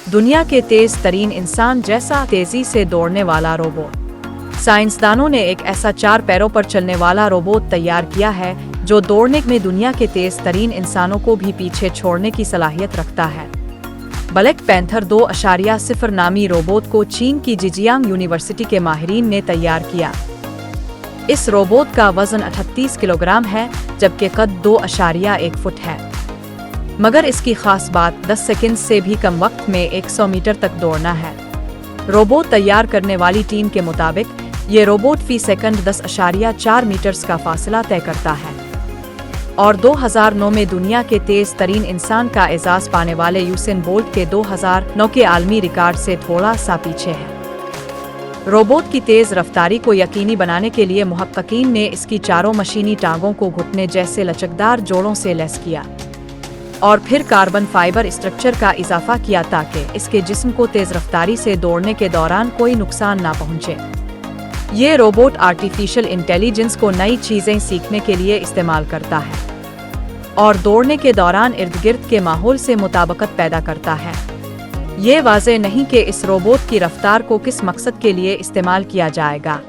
दुनिया के तेज तरीन इंसान जैसा तेजी से दौड़ने वाला रोबोट। साइंसदानों ने एक ऐसा 4 पैरों पर चलने वाला रोबोट तैयार किया है जो दौड़ने में दुनिया के तेज तरीन इंसानों को भी पीछे छोड़ने की सलाहियत रखता है। ब्लैक पैंथर 2.0 नामी रोबोट को चीन की जिजियांग यूनिवर्सिटी के माहिरीन ने तैयार किया। इस रोबोट का वजन 38 किलोग्राम है, जबकि कद 2.1 फुट है। मगर इसकी खास बात 10 सेकंड से भी कम वक्त में 100 मीटर तक दौड़ना है। रोबोट तैयार करने वाली टीम के मुताबिक ये रोबोट फी सेकंड 10.4 मीटर्स का फासला तय करता है और 2009 में दुनिया के तेज तरीन इंसान का एजाज पाने वाले यूसेन बोल्ट के 2009 के आलमी रिकॉर्ड से थोड़ा सा पीछे है। रोबोट की तेज रफ्तारी को यकीनी बनाने के लिए मुहक्किकीन ने इसकी चारों मशीनी टांगों को घुटने जैसे लचकदार जोड़ों से लैस किया और फिर कार्बन फाइबर स्ट्रक्चर का इजाफा किया ताकि इसके जिस्म को तेज रफ्तारी से दौड़ने के दौरान कोई नुकसान ना पहुंचे। ये रोबोट आर्टिफिशियल इंटेलिजेंस को नई चीजें सीखने के लिए इस्तेमाल करता है और दौड़ने के दौरान इर्द गिर्द के माहौल से मुताबिकत पैदा करता है। ये वाज़ेह नहीं कि इस रोबोट की रफ्तार को किस मकसद के लिए इस्तेमाल किया जाएगा।